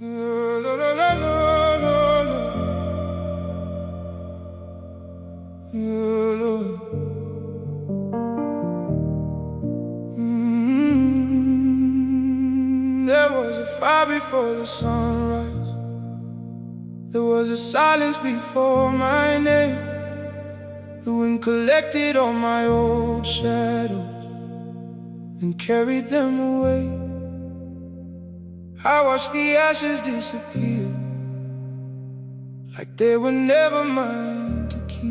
There was a fire before the sunrise. There was a silence before my name. The wind collected all my old shadows and carried them away. I watched the ashes disappear, like they were never mine to keep.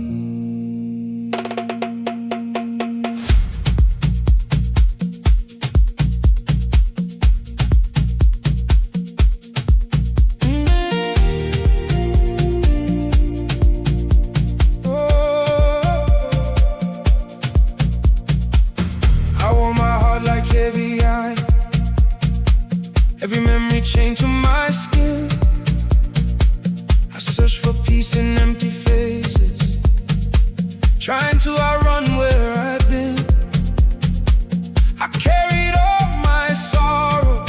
Every memory chained to my skin. I search for peace in empty faces, trying to outrun where I've been. I carried all my sorrow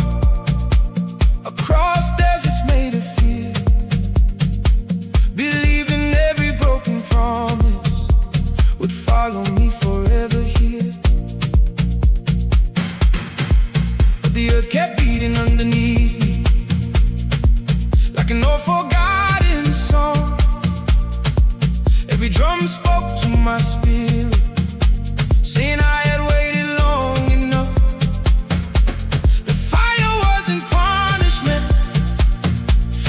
across deserts made of fear, believing every broken promise would follow me forever here. But the earth kept beating underneath me, like an old forgotten song. Every drum spoke to my spirit, saying I had waited long enough. The fire wasn't punishment,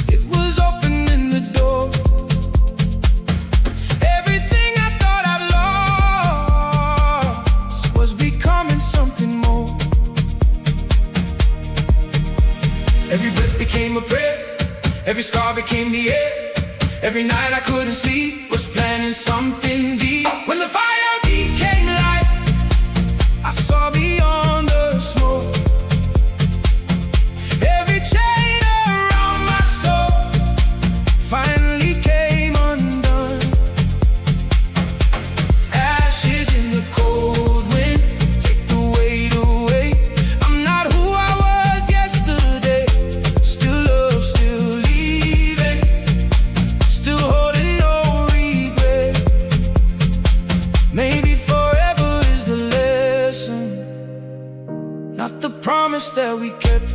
it was opening the door. Everything I thought I'd lost was becoming something more. Every breath became a prayer, every scar became the air. Every night I couldn't sleep, was planning something deep. When the fire became light, I saw beyond the smoke. Every chain around my soul finally came undone. Ashes in the cold wind, take the weight away. I'm not who I was yesterday. Still love, still leaving, still holding no regret. Maybe forever is the lesson, not the promise that we kept.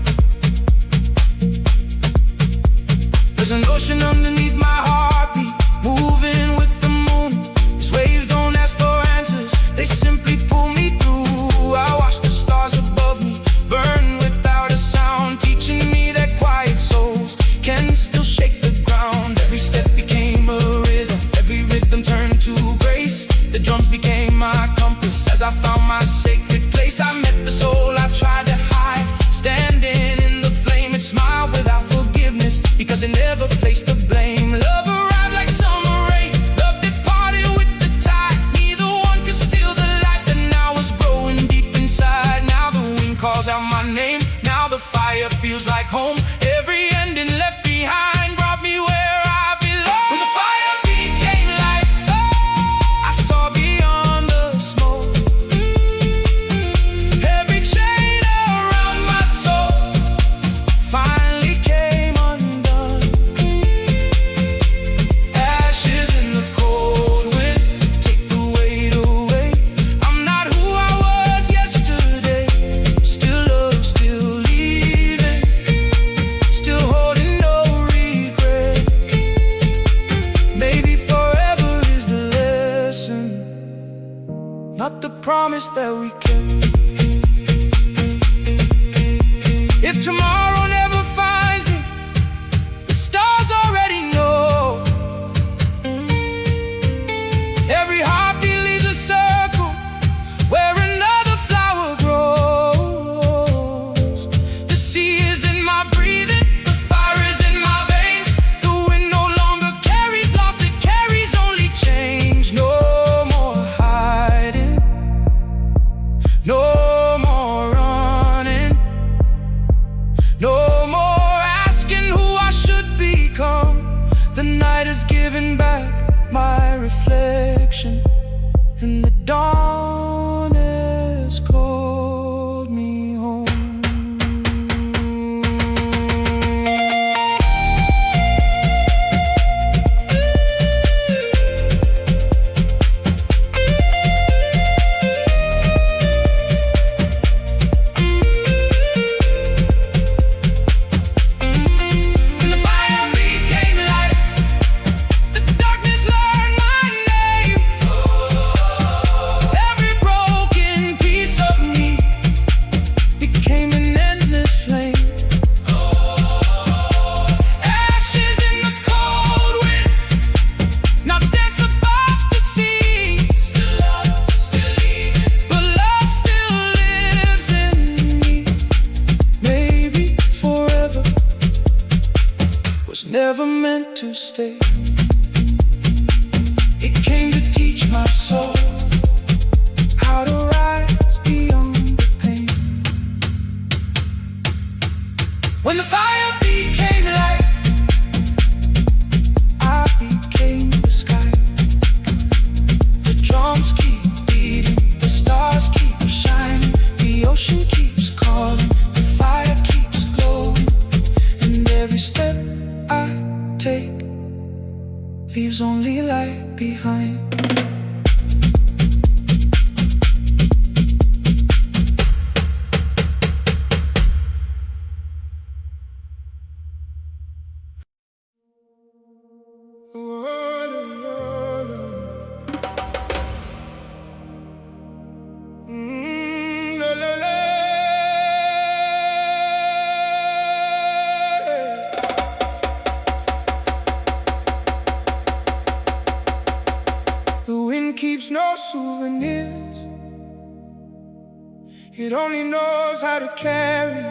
There's an ocean underneath my heartbeat, moving with the moon. These waves don't ask for answers, they simply pull me through. I watch the stars above me burn without a sound, teaching me that quiet souls can still shake the ground. Every step became a rhythm, every rhythm turned to grace. The drums became my compass as I found my sacred place. I met the soul I tried to hide, standing in the flame. It smiled without forgiveness, because it never placed the blame. Love arrived like summer rain, love departed with the tide. Neither one could steal the light that now was growing deep inside. Now the wind calls out my name, now the fire feels like home. Every ending left behind brought me where I belong. When the fire became light, I saw beyond the smoke. Every chain around my soul finally came undone. Ashes in the cold wind, take the weight away. I'm not who I was yesterday. Still love, still leaving, still holding no regret. Maybe forever is the lesson, not the promise that we kept. If tomorrow never finds me, the stars already know. Every heartbeat leaves a circle where another flower grows. The sea is in my breathing, the fire is in my veins. The wind no longer carries loss, it carries only change. No more hiding, never meant to stay. It came to teach my soul how to rise beyond the pain. When the fire became light, I became the sky. The drums keep beating, the stars keep shining, the ocean keeps calling, the fire keeps glowing, and every step I take leaves only light behind. Keeps no souvenirs. It only knows how to carry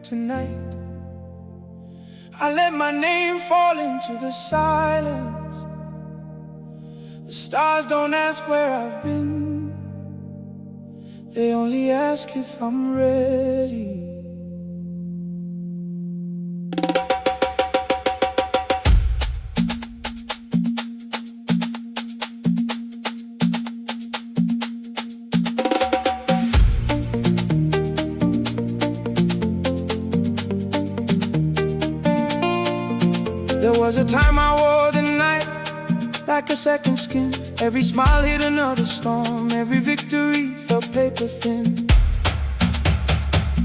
tonight. I let my name fall into the silence. The stars don't ask where I've been, they only ask if I'm ready. There was a time I wore the night like a second skin. Every smile hid another storm, every victory felt paper thin.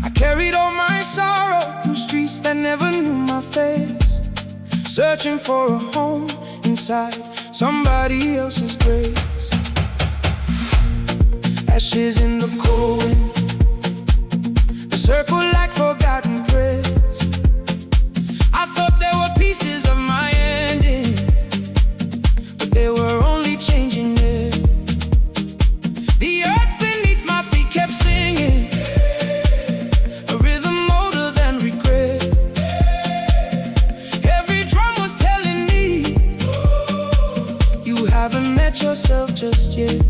I carried all my sorrow through streets that never knew my face, searching for a home inside somebody else's grace. Ashes in the cold wind, the circle like forgotten prayers. I thought there were pieces of my ending, but they were only changing it. The earth beneath my feet kept singing a rhythm older than regret. Every drum was telling me, you haven't met yourself just yet.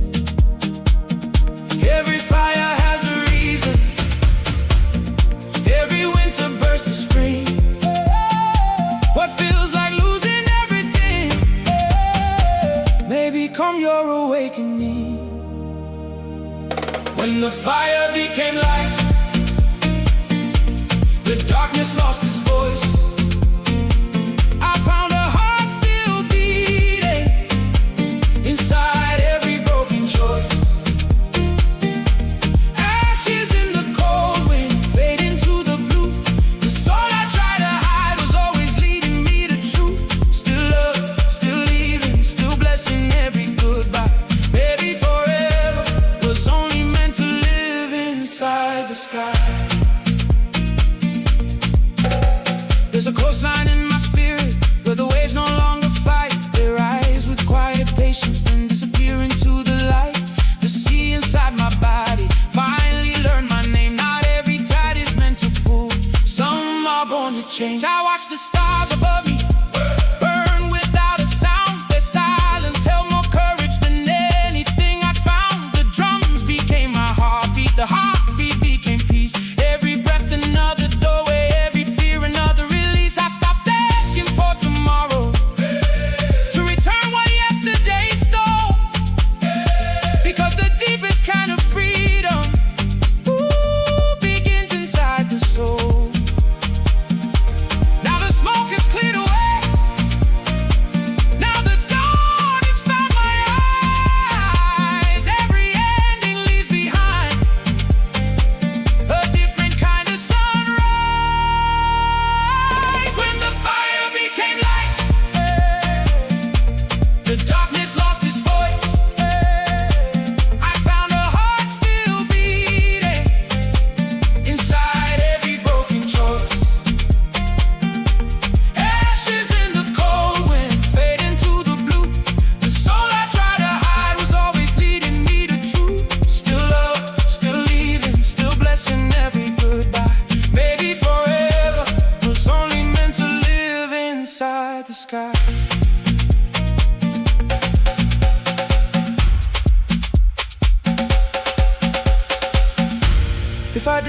Every fire has a reason, every winter bursts of spring. What feels like losing everything may become your awakening. When the fire became light, the darkness lost its voice. I found a heart still beating inside every broken choice. Ashes in the cold wind, fading to the blue. The soul I tried to hide was always leading me to truth. Still love, still leaving, still blessing every goodbye. Maybe forever was only meant to live inside the sky. There's a coastline in my spirit where the waves no longer fight. They rise with quiet patience, then disappear into the light. The sea inside my body finally learned my name. Not every tide is meant to pull, some are born to change. I watch the stars above me burn without a sound. Their silence held more courage than anything I'd found. The drums became my heartbeat, the heartbeat became peace. Every breath another doorway, every fear another release. I stopped asking for tomorrow to return what yesterday stole, because the deepest kind of freedom, ooh, begins inside the soul. Now the smoke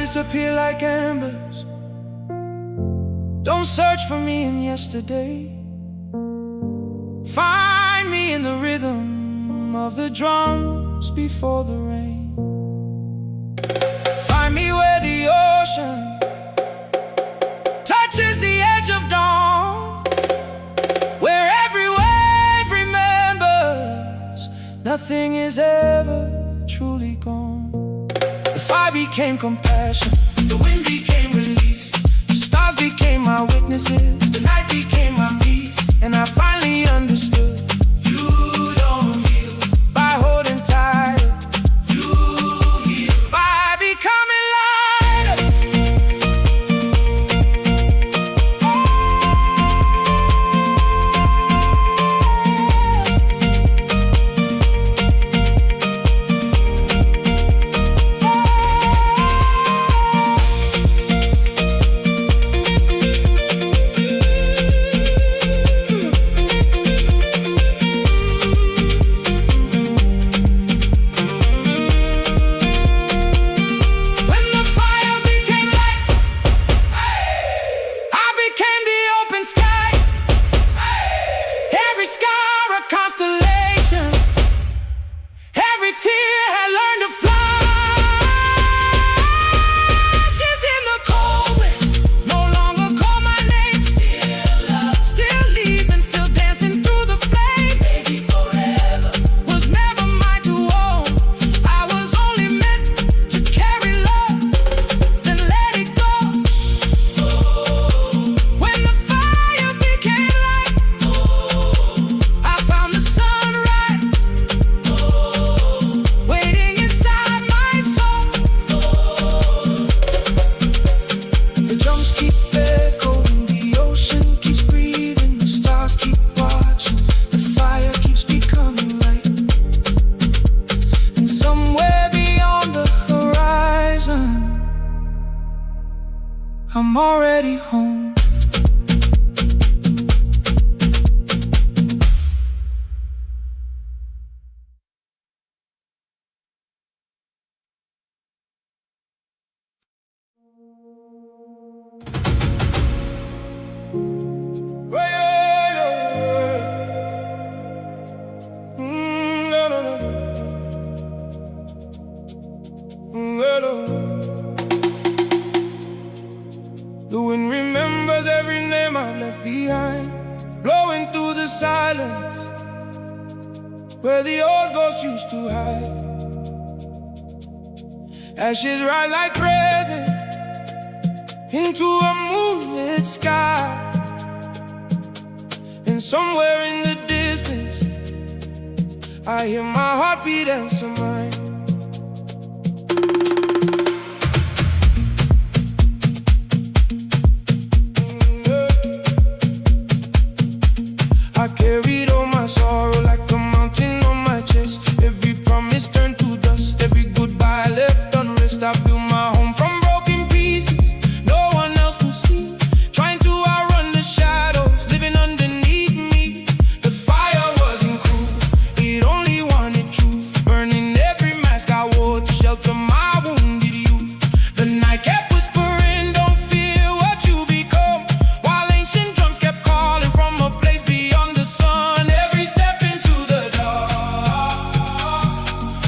disappear like embers. Don't search for me in yesterday. Find me in the rhythm of the drums before the rain. Find me where the ocean touches the edge of dawn, where every wave remembers nothing is ever truly gone. The fire became compassion, the wind became release, the stars became my witnesses, the night became my peace, and I finally understood. You don't heal by holding tight, you heal by becoming lighter. I'm already home. The wind remembers every name I've left behind, blowing through the silence where the old ghosts used to hide. Ashes rise like resin into a moonlit sky, and somewhere in the distance I hear my heartbeat answer mine. I carried all my sorrow like a mountain on my chest. Every promise turned to dust, every goodbye left unrest. I built my home from broken pieces no one else could see, trying to outrun the shadows living underneath me. The fire wasn't cruel, it only wanted truth, burning every mask I wore to shelter my wounded youth. The night kept whispering, don't fear what you become, while ancient drums kept calling from a place beyond the sun. Every step into the dark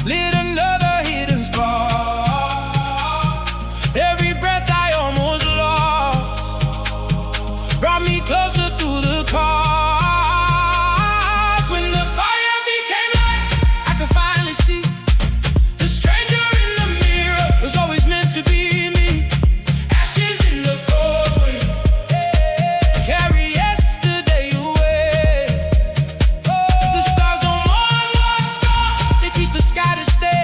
lit another hidden spark. Every breath I almost lost brought me closer to the cause. When the fire became light, I could finally see the stranger in the mirror was always meant to be me. Ashes in the cold wind carry yesterday away. The stars don't mourn what's gone, they teach the sky to stay.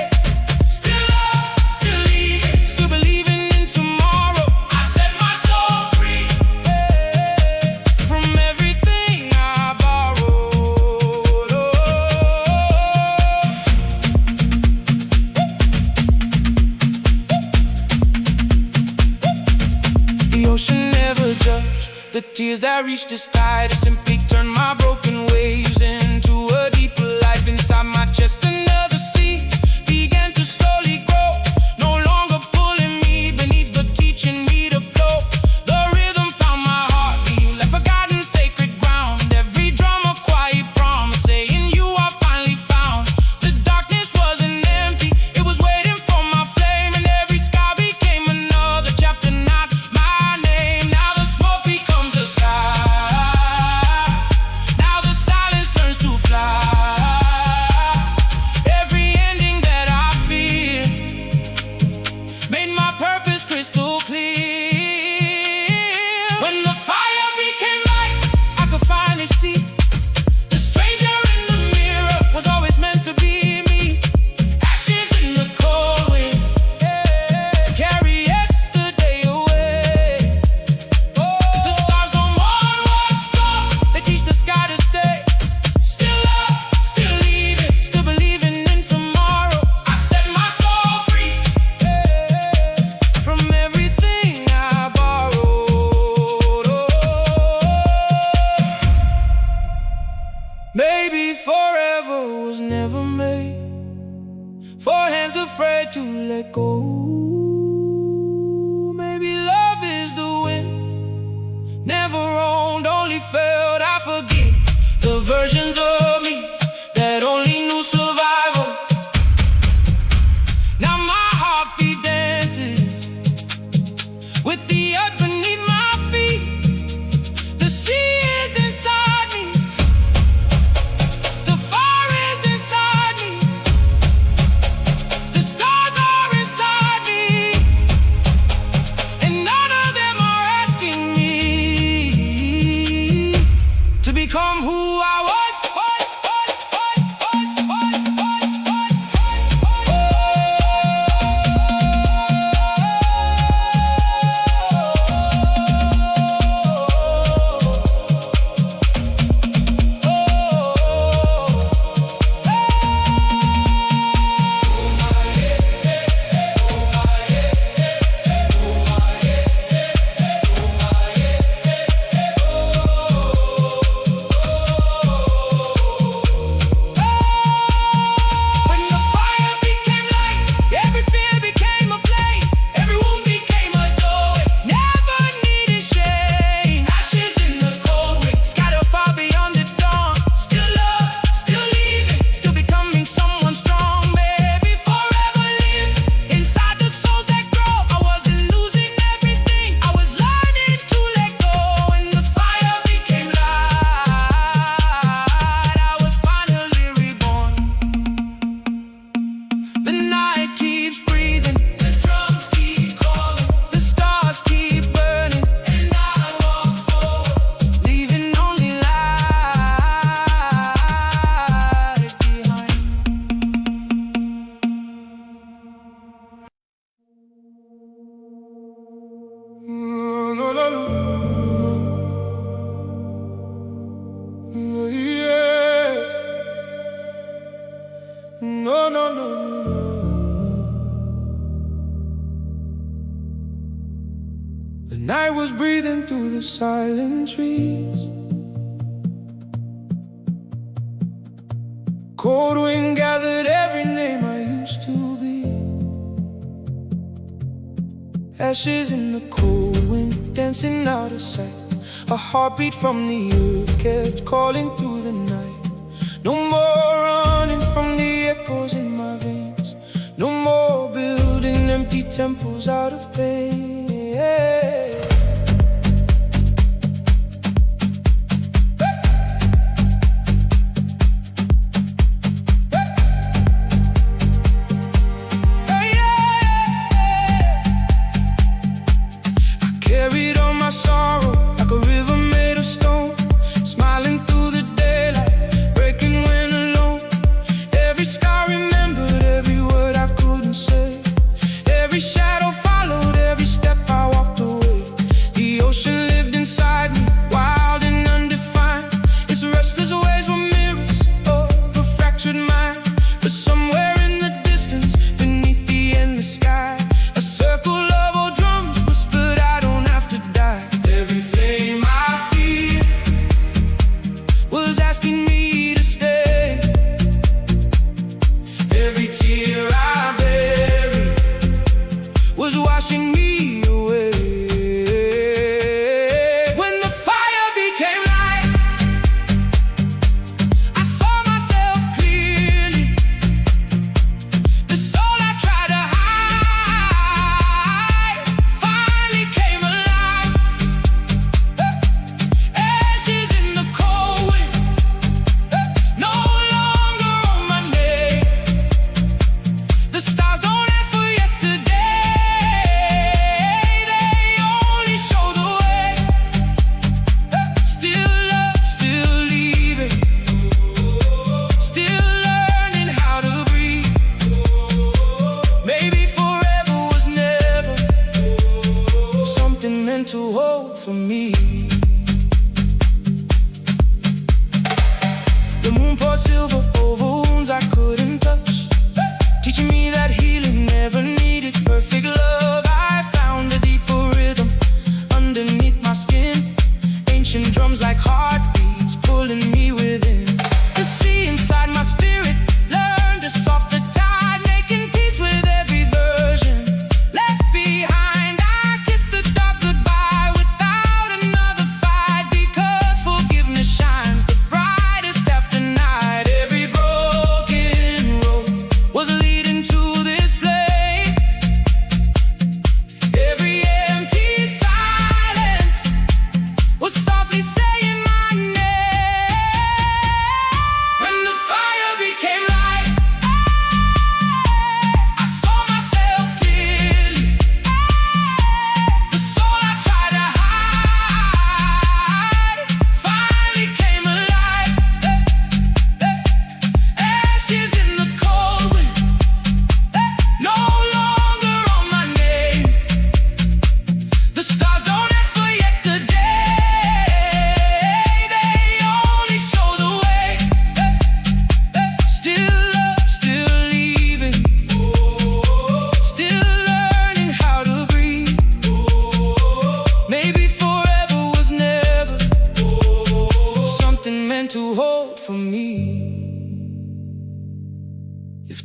Still up, still leaving, still believing in tomorrow. I set my soul free from everything I borrowed. The ocean never judged the tears that reached its tide. It simply turned my broken waves into a deeper life. Inside my chest another sea began to slowly grow, no longer pulling me beneath with the earth beneath my feet. The sea is inside me, the fire is inside me, the stars are inside me, and none of them are asking me to become who I was. No, no, no, no. The night was breathing through the silent trees. Cold wind gathered every name I used to be. Ashes in the cold wind, dancing out of sight. A heartbeat from the earth kept calling through the night. No more running from the echoes in my veins. No more building empty temples out of pain. I carried all my sorrow like a river made of stone, smiling through the daylight, breaking when alone. Every star remembered every word I couldn't say. Every shadow followed every step I walked away. The ocean lived inside me, wild and undefined. Its restless waves were mirrors of a fractured mind. But somewhere in the distance, beneath the endless sky, a circle of old drums whispered, I don't have to die. Every flame I feel was asking me to stay. Every tear I buried was washing me away. When the fire became light, I saw myself clearly. The soul I tried to hide finally came alive. Ashes in the cold wind, no longer on my name. The stars don't ask for yesterday, they only show the way. Still love, still leaving, still learning how to breathe. Maybe forever was never something meant to hold for me. The moon poured silver over wounds I couldn't touch, teaching me that healing never needed perfect love. I found a deeper rhythm underneath my skin, ancient drums like heartbeats pulling me within. The sea inside my spirit learned to softer tide, making peace with every version left behind. I kissed the dark goodbye without another fight, because forgiveness shines the brightest after night. Every broken road was leading to this flame.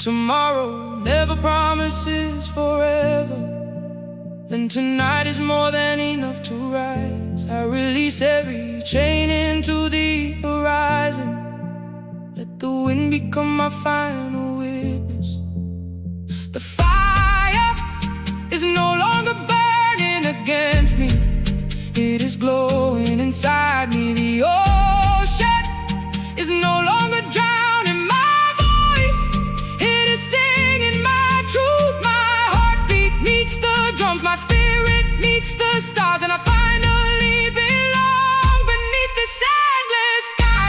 tomorrow never promises forever, then tonight is more than enough to rise. I release every chain into the horizon. Let the wind become my final witness. The fire is no longer burning against me. It is glowing inside me. The ocean is no longer drowning my voice. It is singing my truth. My heartbeat meets the drums. My spirit meets the stars. And I finally belong beneath this endless sky.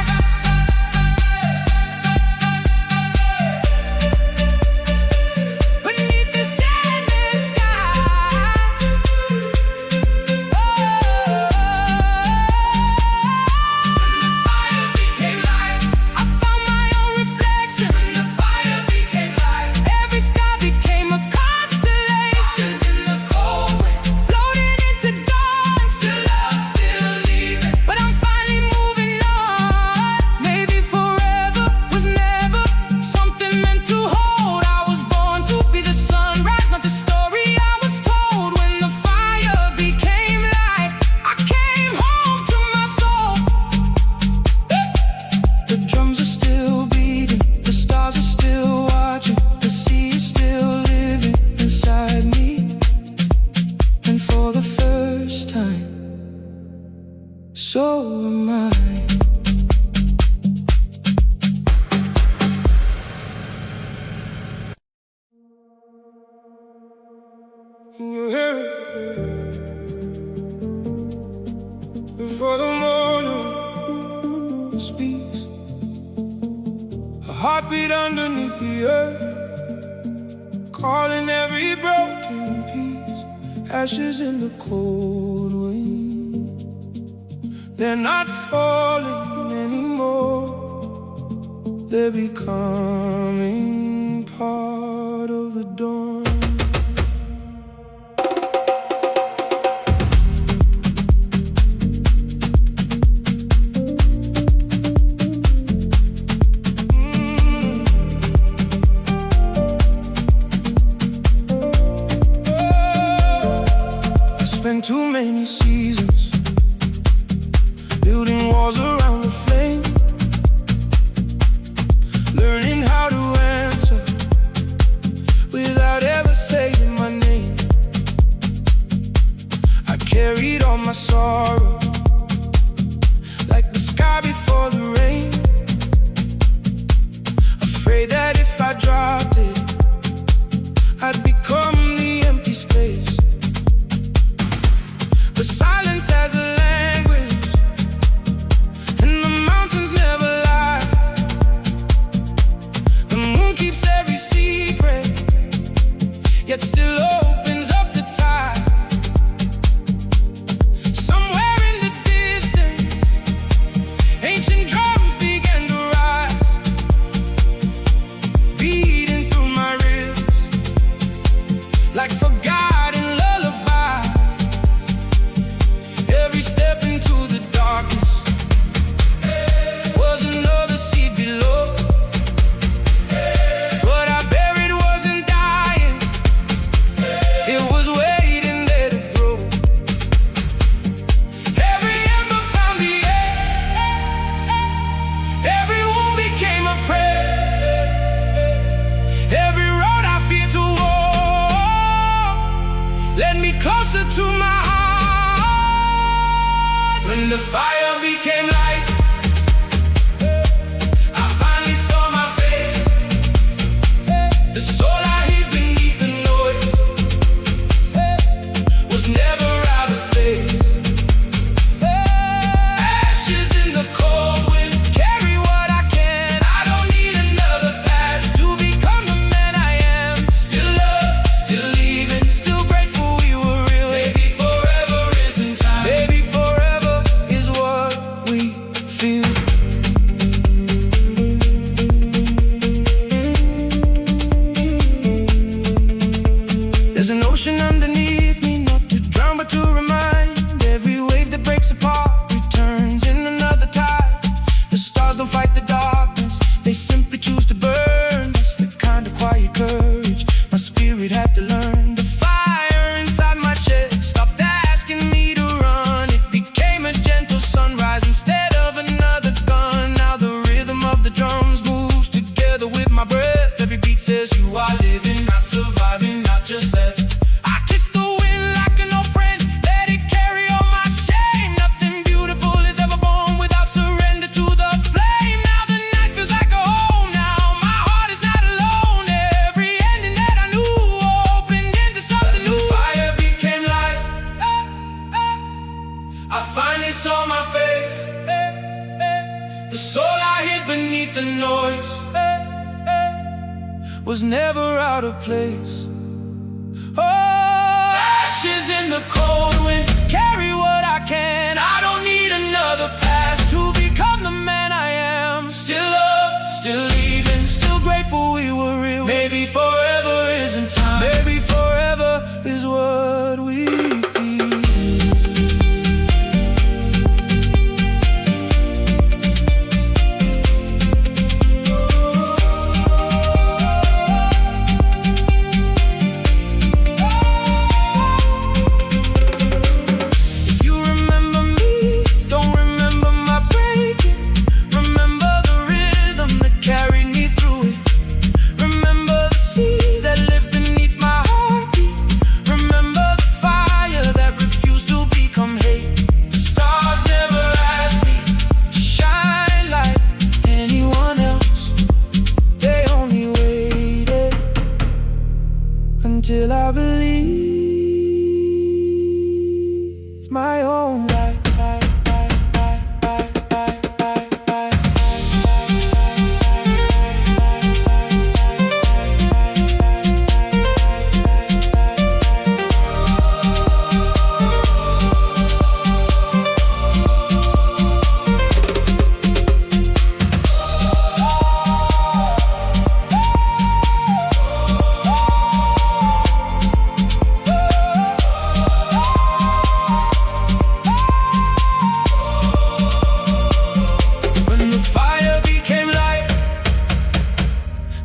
Beneath this endless sky. So am I. Before the morning speaks, a heartbeat underneath the earth, calling every broken piece. Ashes in the cold wind. They're not falling anymore. They're becoming part of the dawn. I spent too many seasons building walls around the flame, learning how to answer without ever saying my name. I carried all my sorrow like the sky before the rain, afraid that if I dropped it, I'd become the empty space. But silence has a language, and the mountains never lie. The moon keeps every secret, yet still opens up the tide. Somewhere in the distance, ancient drums began to rise, beating through my ribs like forgotten lullabies. Every step into the darkness was another seed below. What I buried wasn't dying, it was waiting there to grow. Every ember found the air, every wound became a prayer. Every road I feared to walk led me closer to my heart. When the fire became light, I finally saw my face. The soul I hid beneath the noise was never out of place. Ashes in the cold wind, carry what I can. I don't need another past to become the man I am. Still love, still leaving, still grateful we were real. Maybe forever isn't time. Maybe forever is what we feel. There's an ocean underneath me, not to drown but to remind. Every wave that breaks apart returns in another tide. The stars don't fight the darkness, they simply choose to burn. It's the kind of quiet I finally saw my face, the soul I hid beneath the noise was never out of place. Oh, ashes in the cold wind, carry what I can. I don't need another past to become the man I am. Still up, still leaving, still grateful we were real. Maybe forever isn't time, maybe forever is what we feel. Till I believe my own life.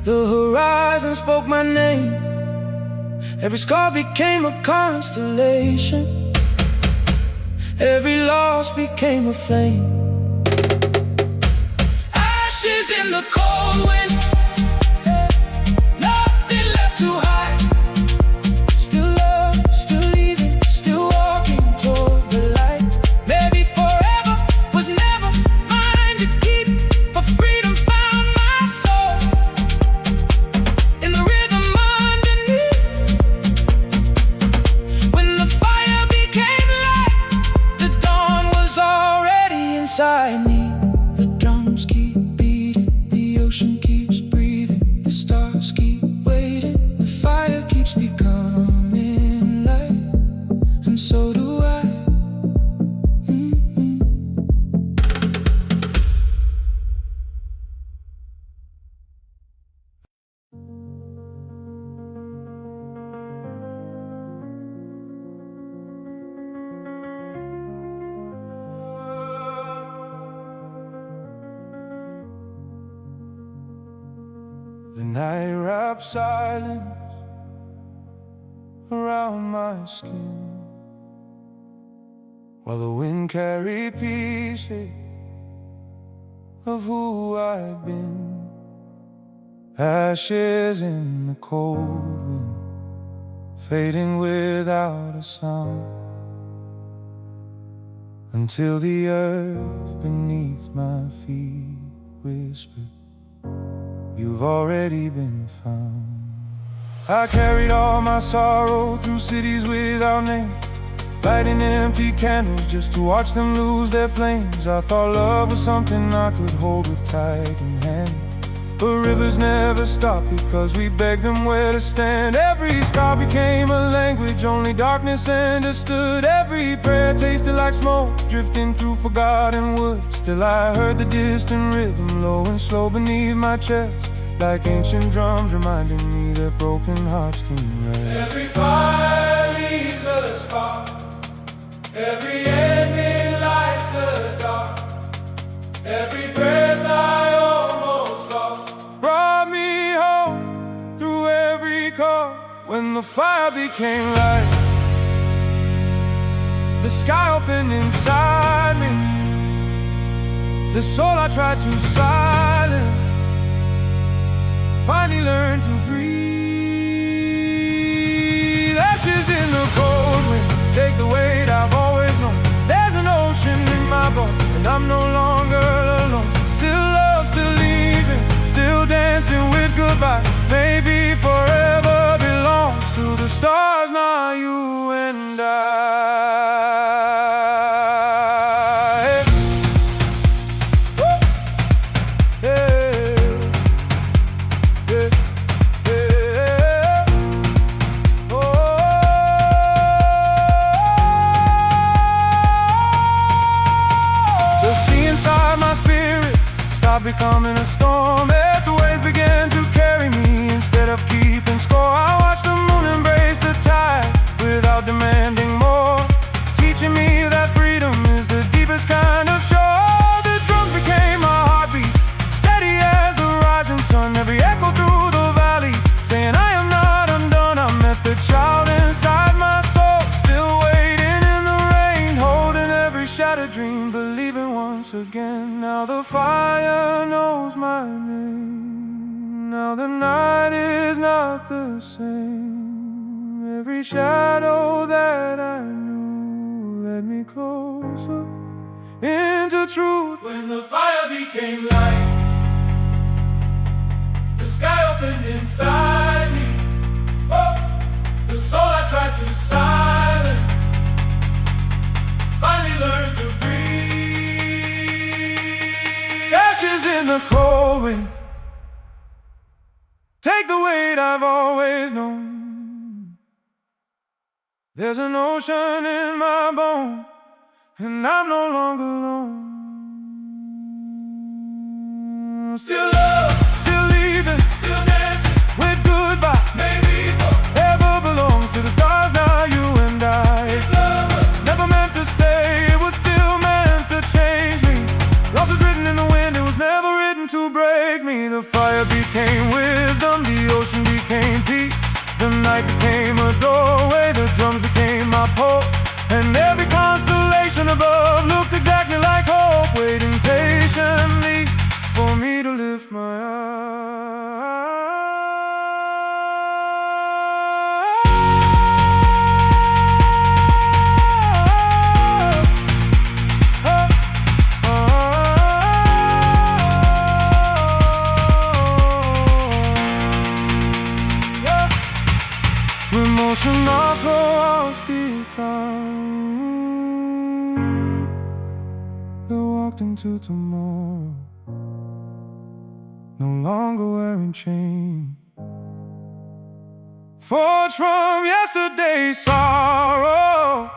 The horizon spoke my name. Every scar became a constellation. Every loss became a flame. Ashes in the cold wind, nothing left to hide. Still love, still leaving, still walking toward the light. Maybe forever was never mine to keep, but freedom found my soul in the rhythm underneath. When the fire became light, the dawn was already inside me. The drums keep beating, the ocean keeps breathing, the stars keep waiting, the fire keeps becoming light, and so do I. The night wraps silence around my skin, while the wind carries pieces of who I've been. Ashes in the cold wind, fading without a sound, until the earth beneath my feet whispers, you've already been found. I carried all my sorrow through cities without names, lighting empty candles just to watch them lose their flames. I thought love was something I could hold with tight in hand, but rivers never stop because we begged them where to stand. Every scar became a language only darkness understood. Every prayer tasted like smoke drifting through forgotten woods. Still I heard the distant rhythm low and slow beneath my chest, like ancient drums reminding me that broken hearts can rest. Every fire leaves a spark, every ending lights the dark. Every breath I almost lost brought me home through every call. When the fire became light, the sky opened inside me. The soul I tried to silence finally learned to breathe. Ashes in the cold wind, take the weight I've always known. There's an ocean in my bones, and I'm no longer alone. Still love, still leaving, still dancing with goodbye. Maybe forever belongs to the stars, not you and I. becoming a storm. Its waves began to carry me instead of keeping score. I watched the moon embrace the tide without demanding more, teaching me that freedom is the deepest kind of shore. The drums became my heartbeat, steady as the rising sun. Every echo through the valley, saying I am not undone. I met the child inside my soul, still waiting in the rain, holding every shattered dream, believing once again. Now the fire knows my name. Now the night is not the same. Every shadow that I knew led me closer into truth. When the fire became light, the sky opened inside me. Oh, the soul I tried to silence finally learned to breathe. Ashes in the cold wind, take the weight I've always known. There's an ocean in my bones, and I'm no longer alone. Still love, still leaving, still dancing with goodbye. Maybe forever belongs to the stars, now you and I. If love never meant to stay, it was still meant to change me. Loss is written in the wind, it was never written to break me. The fire became wisdom, the ocean became peace. The night became a doorway, the drums became my pulse, and every constellation above looked exactly like hope, waiting patiently for me to lift my emotion Afro House time. They walked into tomorrow, no longer wearing chains, forged from yesterday's sorrow.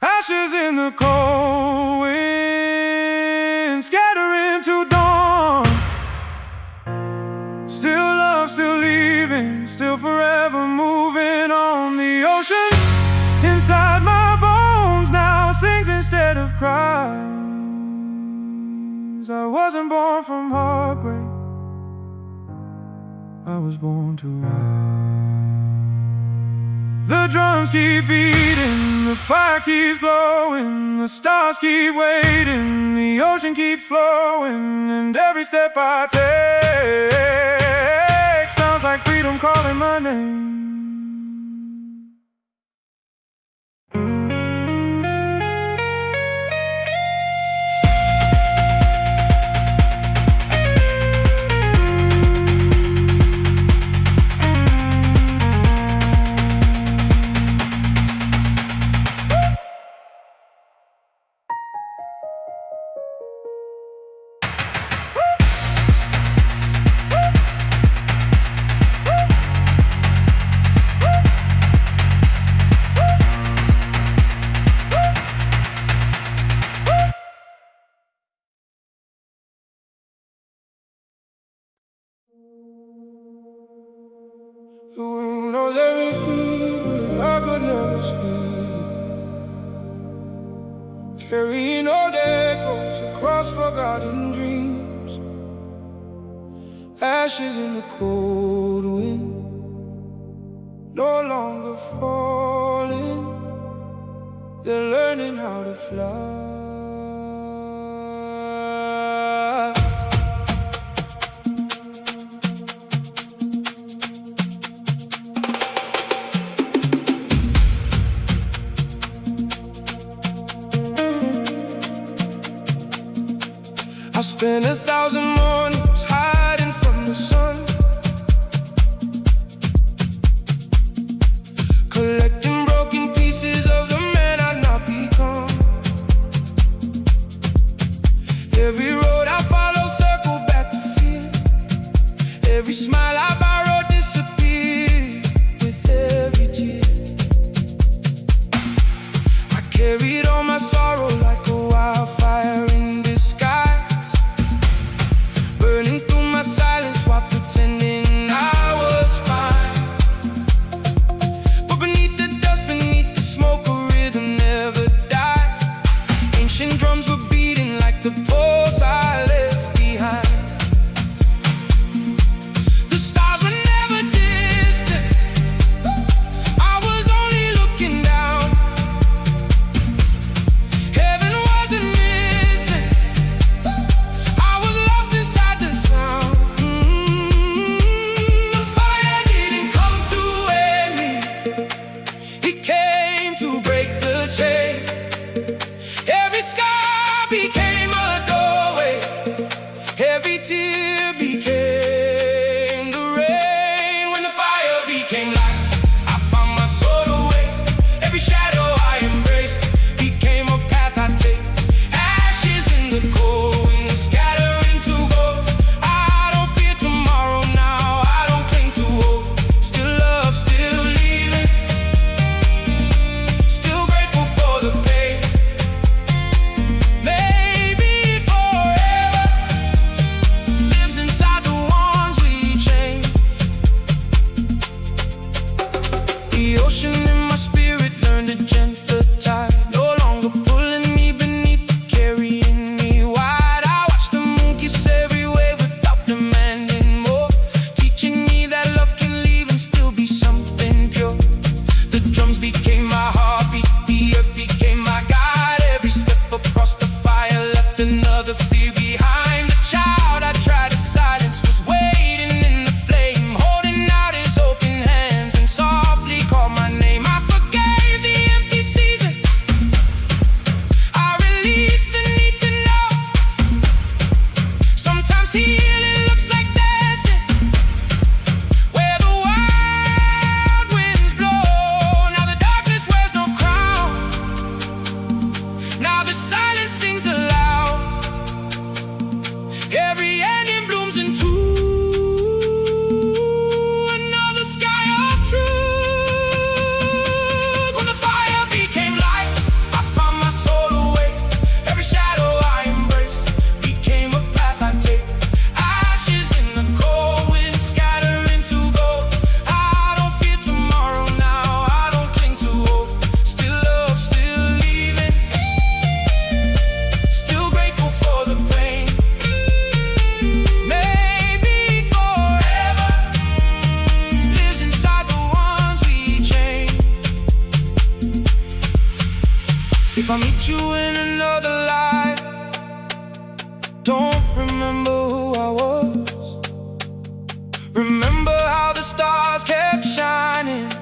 Ashes in the cold wind, scattering to dawn. Still love, still leaving, still forever moving on. The ocean inside my bones now sings instead of cries. I wasn't born from heartbreak, I was born to rise. The drums keep beating, the fire keeps glowing, the stars keep waiting, the ocean keeps flowing, and every step I take sounds like freedom calling my name. The wind knows everything, but I could never speak it. Carrying old echoes across forgotten dreams. Ashes in the cold wind, no longer falling. They're learning how to fly. I spent 1,000 mornings hiding from the sun, collecting broken pieces of the man I'd not become. Every road I follow circled back to fear. Every smile I borrowed disappeared with every tear. I carried all my sorrow like a wildfire in disguise. If I meet you in another life, don't remember who I was. Remember how the stars kept shining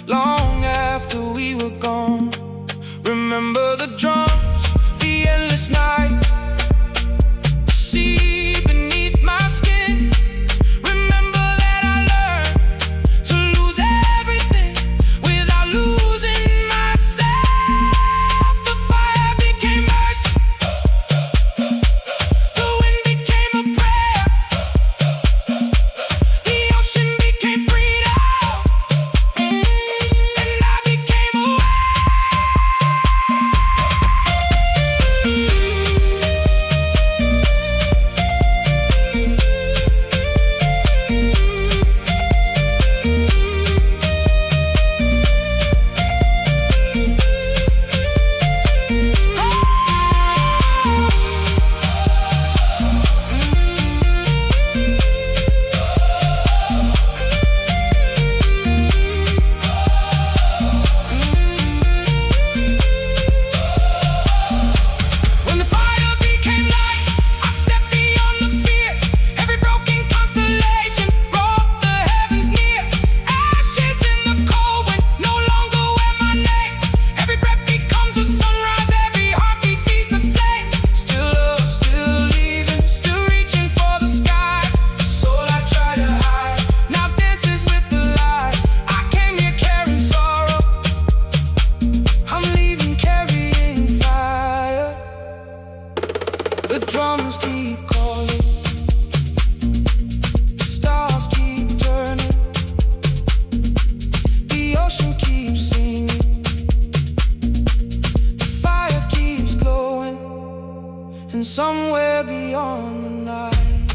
long after we were gone. Remember the drums, the endless night, the sea beneath my skin. Remember that I learned to lose everything without losing myself. The fire became mercy, the wind became a prayer, the ocean became freedom, and I became aware. When the fire became light, I stepped beyond the fear. Every broken constellation brought the heavens near. Ashes in the cold wind no longer wear my name. Every breath becomes a sunrise, every heartbeat feeds the flame. Still love, still leaving, still reaching for the sky. The soul I try to hide now dances with the light. I came here carrying sorrow, I'm leaving carrying fire. The drums keep calling, the stars keep turning, the ocean keeps singing, the fire keeps glowing, and somewhere beyond the night,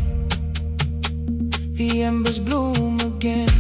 the embers bloom again.